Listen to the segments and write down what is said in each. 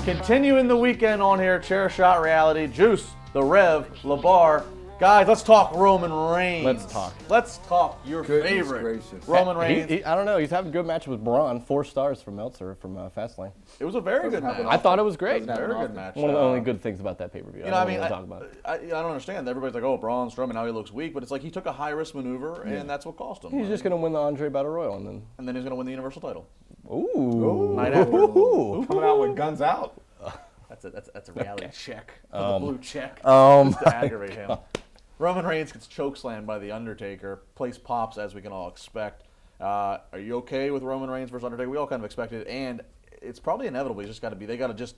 Continuing the weekend on here, Chair Shot Reality, Juice, The Rev, LeBar. Guys, let's talk Roman Reigns. Let's talk your favorite. Gracious. Roman Reigns. I don't know. He's having a good match with Braun. 4 stars from Meltzer from Fastlane. It was a very good match. I thought it was great. Very good match. One of the only good things about that pay-per-view. You know, I don't understand. Everybody's like, oh, Braun Strowman, now he looks weak. But it's like he took a high-risk maneuver, and that's what cost him. He's just going to win the Andre Battle Royal. And then he's going to win the Universal title. Ooh. Night after. Coming out with guns out. That's a reality check. A blue check. Just to aggravate him. Roman Reigns gets chokeslammed by The Undertaker. Place pops as we can all expect. Are you okay with Roman Reigns versus Undertaker? We all kind of expected it, and it's probably inevitable. He's just got to be. They got to just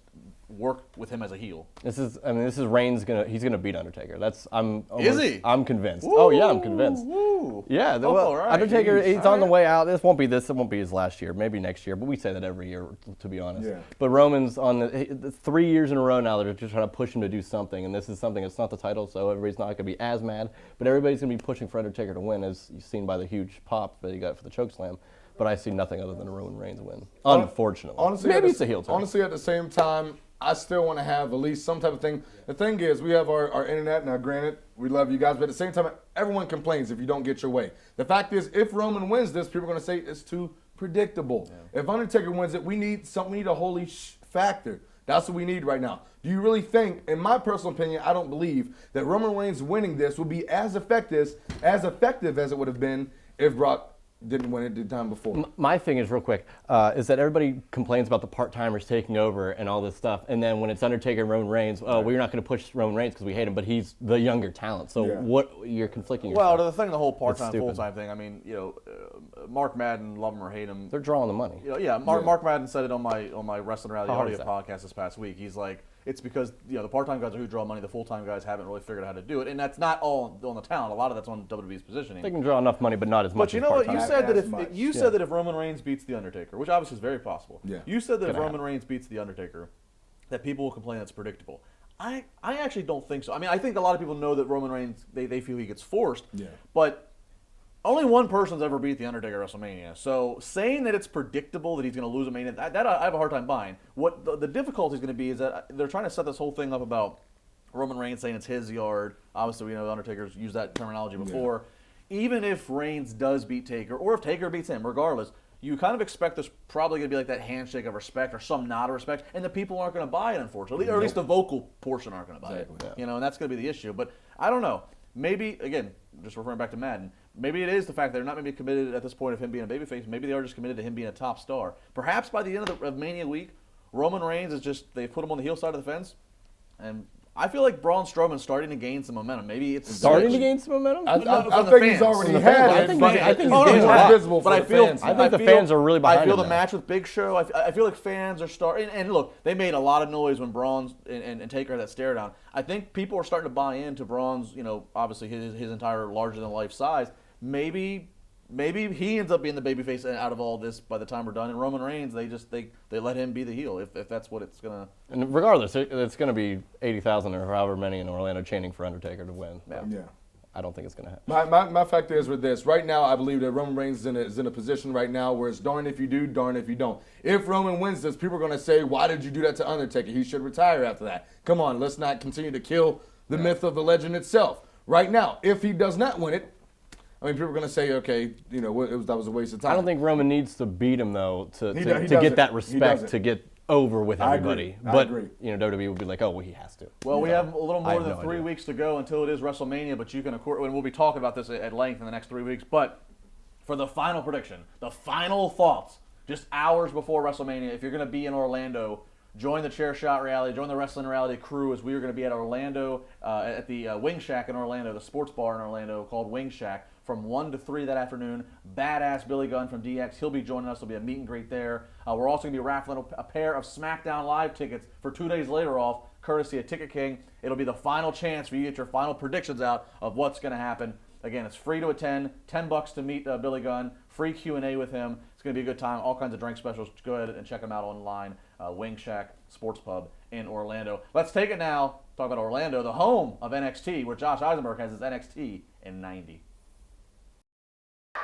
work with him as a heel. This is Reigns he's gonna beat Undertaker. Is he? I'm convinced. Woo, oh yeah, I'm convinced. Woo. Yeah, all right. Undertaker, he's on the way out. It won't be his last year. Maybe next year, but we say that every year, to be honest. Yeah. But Roman's on the 3 years in a row now. They're just trying to push him to do something, and this is something. It's not the title, so everybody's not gonna be as mad. But everybody's gonna be pushing for Undertaker to win, as you've seen by the huge pop that he got for the chokeslam. But I see nothing other than a Roman Reigns win. Unfortunately, honestly, maybe it's a heel turn. Honestly, at the same time, I still want to have at least some type of thing. The thing is, we have our internet. Now, granted, we love you guys, but at the same time, everyone complains if you don't get your way. The fact is, if Roman wins this, people are going to say it's too predictable. Yeah. If Undertaker wins it, we need a holy factor. That's what we need right now. Do you really think, in my personal opinion, I don't believe that Roman Reigns winning this will be as effective as it would have been if Brock didn't win it the time before? My thing is, real quick, is that everybody complains about the part-timers taking over and all this stuff, and then when it's Undertaker and Roman Reigns, we're not going to push Roman Reigns because we hate him, but he's the younger talent. So what, you're conflicting yourself. Well, the whole part-time, full-time thing, I mean, Mark Madden, love him or hate him. They're drawing the money. Mark Madden said it on my Wrestling Rally audio podcast this past week. He's like, it's because the part-time guys are who draw money. The full-time guys haven't really figured out how to do it, and that's not all on the talent. A lot of that's on WWE's positioning. They can draw enough money, but not as much. But you know what? You said that if Roman Reigns beats The Undertaker, which obviously is very possible. Yeah. You said that if Roman Reigns beats The Undertaker, that people will complain that's predictable. I actually don't think so. I mean, I think a lot of people know that Roman Reigns, they feel he gets forced. Yeah. But only one person's ever beat The Undertaker at WrestleMania. So saying that it's predictable that he's going to lose a Mania, that I have a hard time buying. What the difficulty is going to be is that they're trying to set this whole thing up about Roman Reigns saying it's his yard. Obviously, we know The Undertaker's used that terminology before. Yeah. Even if Reigns does beat Taker, or if Taker beats him, regardless, you kind of expect there's probably going to be like that handshake of respect or some nod of respect, and the people aren't going to buy it, unfortunately, or at least the vocal portion aren't going to buy it. Yeah. And that's going to be the issue. But I don't know. Maybe, again, just referring back to Madden, maybe it is the fact that they're not maybe committed at this point of him being a babyface. Maybe they are just committed to him being a top star. Perhaps by the end of Mania week, Roman Reigns is just, they put him on the heel side of the fence, and I feel like Braun Strowman's starting to gain some momentum. Maybe it's starting to gain some momentum. I think he's already had it. I think he's more visible for the fans. I think the fans are really behind him. I feel the match with Big Show. I feel like fans are starting. And look, they made a lot of noise when Braun and Taker had that stare down. I think people are starting to buy into Braun's, obviously his entire larger than life size. Maybe he ends up being the babyface out of all this by the time we're done. And Roman Reigns, they let him be the heel if that's what it's gonna. And regardless, it's gonna be 80,000 or however many in Orlando chanting for Undertaker to win. Yeah. I don't think it's gonna happen. My factor is with this. Right now, I believe that Roman Reigns is in a position right now where it's darn if you do, darn if you don't. If Roman wins this, people are gonna say, "Why did you do that to Undertaker? He should retire after that." Come on, let's not continue to kill the myth of the legend itself. Right now, if he does not win it, I mean, people are going to say, okay, that was a waste of time. I don't think Roman needs to beat him, though, to get that respect, to get over with everybody. I agree. WWE would be like, oh, well, he has to. Well, we have a little more than 3 weeks to go until it is WrestleMania, but you can, and we'll be talking about this at length in the next 3 weeks. But for the final prediction, the final thoughts, just hours before WrestleMania, if you're going to be in Orlando, join the Chair Shot Reality, join the Wrestling Reality crew, as we are going to be at Orlando, at the Wing Shack in Orlando, the sports bar in Orlando called Wing Shack, from 1 to 3 that afternoon. Badass Billy Gunn from DX, he'll be joining us. There'll be a meet and greet there. We're also going to be raffling a pair of SmackDown Live tickets for 2 days later off, courtesy of Ticket King. It'll be the final chance for you to get your final predictions out of what's going to happen. Again, it's free to attend, $10 to meet Billy Gunn, free Q&A with him. It's going to be a good time, all kinds of drink specials. Go ahead and check them out online, Wing Shack Sports Pub in Orlando. Let's take it now, talk about Orlando, the home of NXT, where Josh Eisenberg has his NXT in 90. The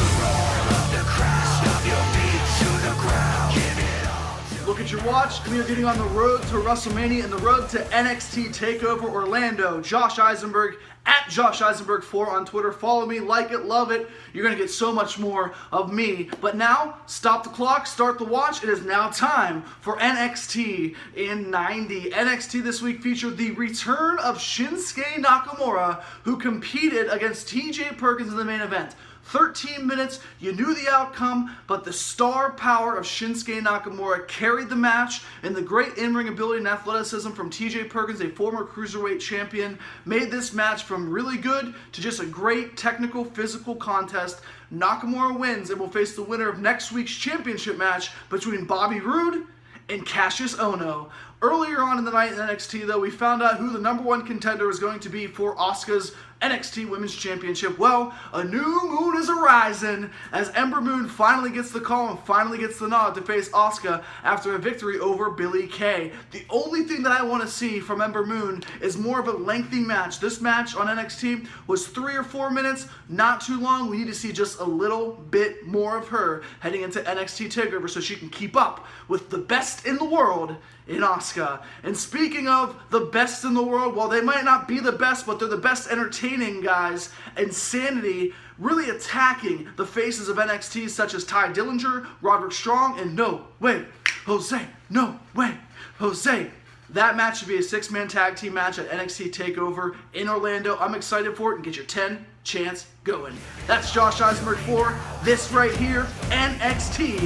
roar of the crowd, stop your feet to the ground. Give it all to Look at your watch. We are getting on the road to WrestleMania and the road to NXT Takeover Orlando. Josh Eisenberg, at Josh Eisenberg 4 on Twitter. Follow me, like it, love it. You're going to get so much more of me. But now, stop the clock, start the watch. It is now time for NXT in 90. NXT this week featured the return of Shinsuke Nakamura, who competed against TJ Perkins in the main event. 13 minutes, you knew the outcome, but the star power of Shinsuke Nakamura carried the match, and the great in-ring ability and athleticism from TJ Perkins, a former Cruiserweight champion, made this match from really good to just a great technical, physical contest. Nakamura wins and will face the winner of next week's championship match between Bobby Roode and Cassius Ohno. Earlier on in the night in NXT, though, we found out who the #1 contender is going to be for Asuka's NXT Women's Championship. Well, a new moon is arising as Ember Moon finally gets the call and finally gets the nod to face Asuka after a victory over Billie Kay. The only thing that I want to see from Ember Moon is more of a lengthy match. This match on NXT was 3 or 4 minutes, not too long. We need to see just a little bit more of her heading into NXT TakeOver so she can keep up with the best in the world in Asuka. And speaking of the best in the world, well, they might not be the best, but they're the best entertaining guys. Insanity really attacking the faces of NXT, such as Ty Dillinger, Roderick Strong, and No Way Jose. No Way Jose. That match should be a 6-man tag team match at NXT TakeOver in Orlando. I'm excited for it, and get your 10 chance going. That's Josh Eisenberg 4. This right here, NXT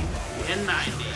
in 90.